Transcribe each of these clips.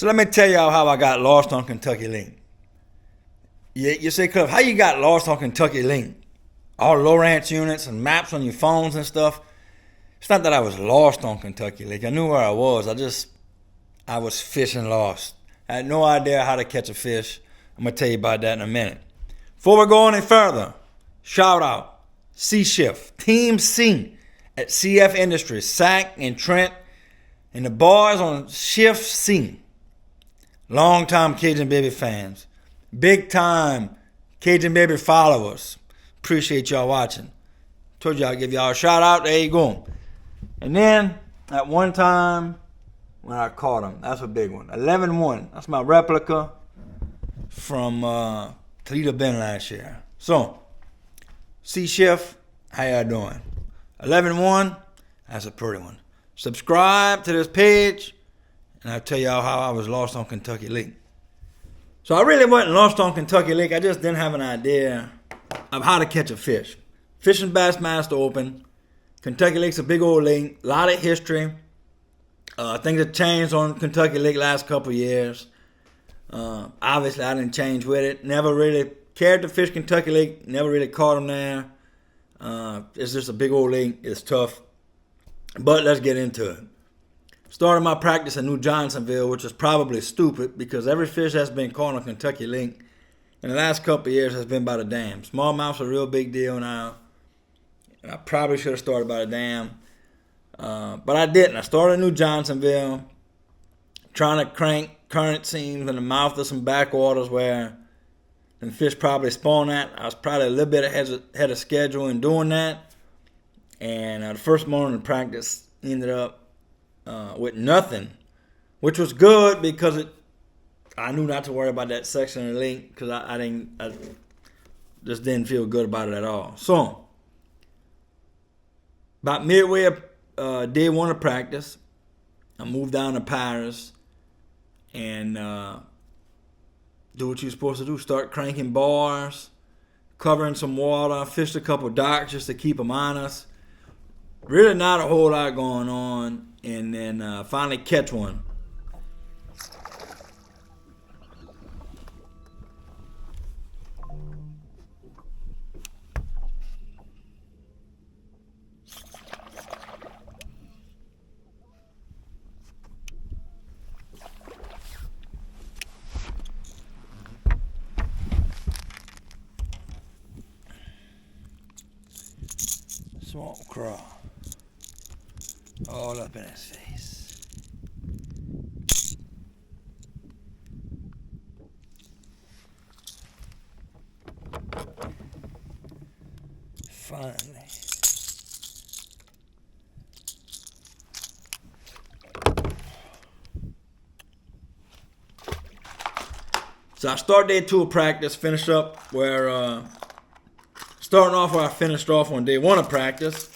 So let me tell y'all how I got lost on Kentucky Link. You say, Cliff, how you got lost on Kentucky Link? All low ranch units and maps on your phones and stuff. It's not that I was lost on Kentucky Link. I knew where I was. I was fishing lost. I had no idea how to catch a fish. I'm going to tell you about that in a minute. Before we go any further, shout out C Shift, Team C at CF Industries, Sack and Trent, and the boys on Shift C. Long-time Cajun Baby fans. Big-time Cajun Baby followers. Appreciate y'all watching. Told you I'd give y'all a shout out. There you go. And then, at one time, when I caught him, that's a big one. 11-1. That's my replica from Toledo Bend last year. So, C-Shift, how y'all doing? 11-1, that's a pretty one. Subscribe to this page, and I'll tell y'all how I was lost on Kentucky Lake. So I really wasn't lost on Kentucky Lake. I just didn't have an idea of how to catch a fish. Fishing Bassmaster Open. Kentucky Lake's a big old lake. A lot of history. Things have changed on Kentucky Lake last couple of years. Obviously, I didn't change with it. Never really cared to fish Kentucky Lake. Never really caught them there. It's just a big old lake. It's tough. But let's get into it. Started my practice in New Johnsonville, which is probably stupid because every fish that's been caught on Kentucky Lake in the last couple of years has been by the dam. Smallmouth's a real big deal now. And I probably should have started by the dam. But I didn't. I started in New Johnsonville, trying to crank current seams in the mouth of some backwaters where the fish probably spawn at. I was probably a little bit ahead of schedule in doing that. And the first morning of practice ended up with nothing, which was good because I knew not to worry about that section of the lake because I just didn't feel good about it at all. So, about midway of day one of practice, I moved down to Paris and do what you're supposed to do. Start cranking bars, covering some water, fished a couple docks just to keep them honest. Really not a whole lot going on. And then finally catch one. Swamp craw. All up in his face. Finally. So I start day two of practice, finish up where, starting off where I finished off on day one of practice.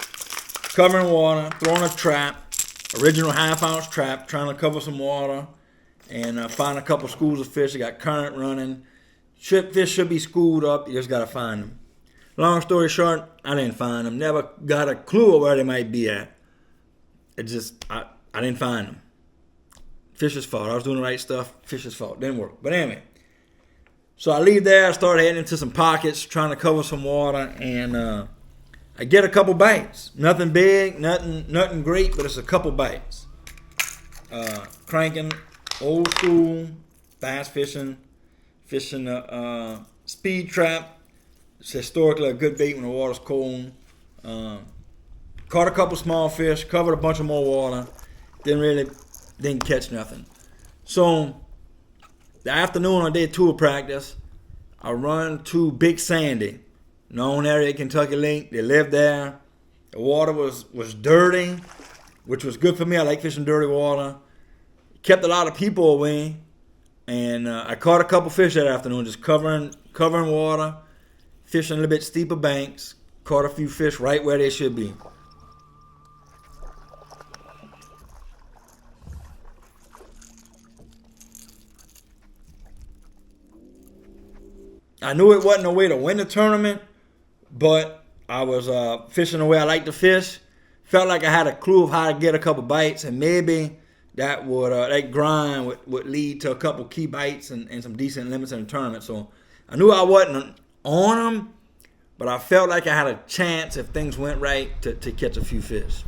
Covering water, throwing a trap, original half-ounce trap, trying to cover some water, and find a couple schools of fish. I got current running. Fish should be schooled up. You just got to find them. Long story short, I didn't find them. Never got a clue of where they might be at. I didn't find them. Fish's fault. I was doing the right stuff. Fish's fault. Didn't work. But anyway. So I leave there. I start heading into some pockets, trying to cover some water, and I get a couple bites. Nothing big, nothing great, but it's a couple bites. Cranking, old school, bass fishing a speed trap. It's historically a good bait when the water's cold. Caught a couple small fish, covered a bunch of more water. Didn't catch nothing. So the afternoon on day two of practice, I run to Big Sandy. Known area at Kentucky Lake. They lived there. The water was dirty, which was good for me. I like fishing dirty water. Kept a lot of people away. And I caught a couple fish that afternoon, just covering water, fishing a little bit steeper banks. Caught a few fish right where they should be. I knew it wasn't a way to win the tournament, but I was fishing the way I like to fish. Felt like I had a clue of how to get a couple bites and maybe that grind would lead to a couple key bites and some decent limits in the tournament. So I knew I wasn't on them, but I felt like I had a chance if things went right to catch a few fish.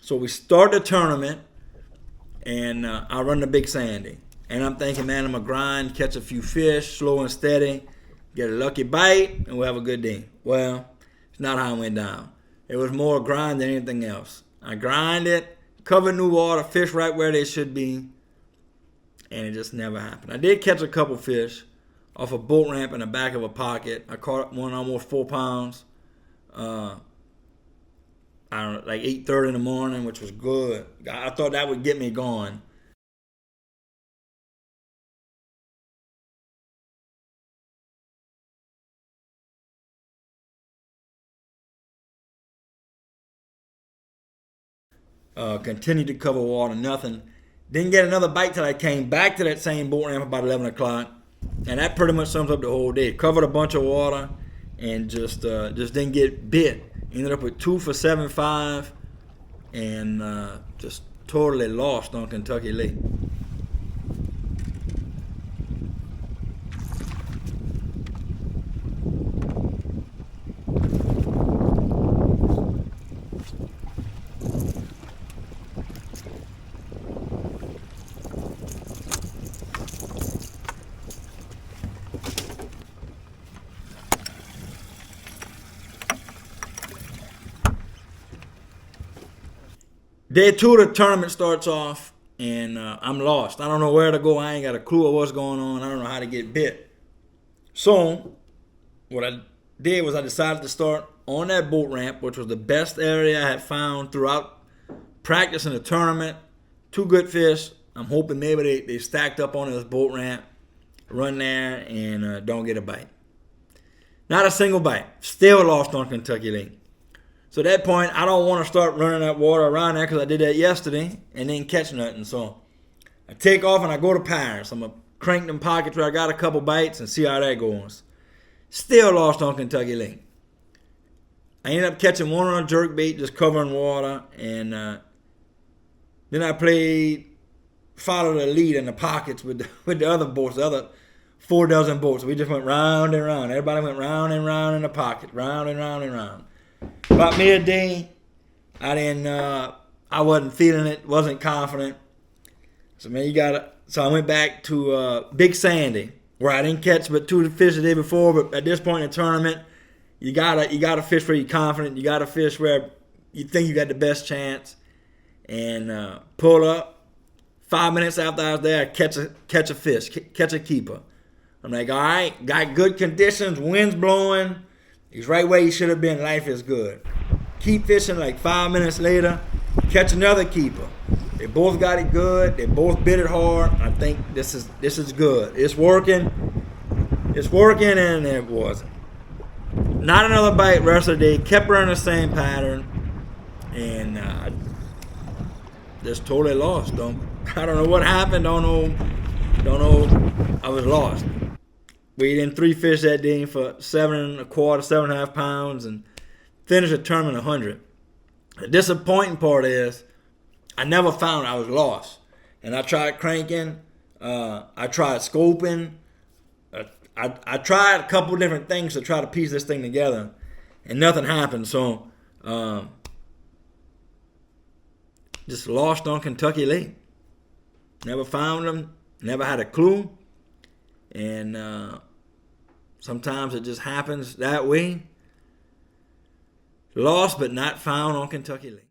So we start the tournament, and I run the Big Sandy. And I'm thinking, man, I'm going to grind, catch a few fish, slow and steady, get a lucky bite, and we'll have a good day. Well, it's not how it went down. It was more grind than anything else. I grinded, covered new water, fish right where they should be, and it just never happened. I did catch a couple fish off a boat ramp in the back of a pocket. I caught one almost 4 pounds. I don't know, like 8:30 in the morning, which was good. I thought that would get me going. Continued to cover water, nothing. Didn't get another bite till I came back to that same boat ramp about 11 o'clock. And that pretty much sums up the whole day. Covered a bunch of water and just didn't get bit. Ended up with 2 for 7.5 and just totally lost on Kentucky Lake. Day 2 of the tournament starts off, and I'm lost. I don't know where to go. I ain't got a clue of what's going on. I don't know how to get bit. So what I did was I decided to start on that boat ramp, which was the best area I had found throughout practicing the tournament. 2 good fish. I'm hoping maybe they stacked up on this boat ramp, run there, and don't get a bite. Not a single bite. Still lost on Kentucky Lake. So at that point, I don't want to start running that water around there because I did that yesterday and didn't catch nothing. So I take off and I go to Paris. I'm going to crank them pockets where I got a couple bites and see how that goes. Still lost on Kentucky Lake. I ended up catching one on a jerkbait, just covering water. And then I followed the lead in the pockets with the other boats, the other 4 dozen boats. We just went round and round. Everybody went round and round in the pocket, round and round and round. About midday, I wasn't feeling it, wasn't confident. So so I went back to Big Sandy, where I didn't catch but 2 fish the day before. But at this point in the tournament, you gotta fish where you're confident. You gotta fish where you think you got the best chance. And pull up. 5 minutes after I was there, I catch a fish, catch a keeper. I'm like, all right, got good conditions, wind's blowing. He's right where he should have been. Life is good. Keep fishing. Like 5 minutes later, catch another keeper. They both got it good. They both bit it hard. I think this is good. It's working. It's working, and it wasn't. Not another bite rest of the day. Kept running the same pattern, and just totally lost. I don't know what happened. Don't know. I was lost. Weighed in 3 fish that day for 7 1/4, 7.5 pounds, and finished the tournament 100. The disappointing part is I never found I was lost. And I tried cranking. I tried scoping. I tried a couple different things to try to piece this thing together, and nothing happened. So just lost on Kentucky Lake. Never found them. Never had a clue. And sometimes it just happens that way. Lost but not found on Kentucky Lake.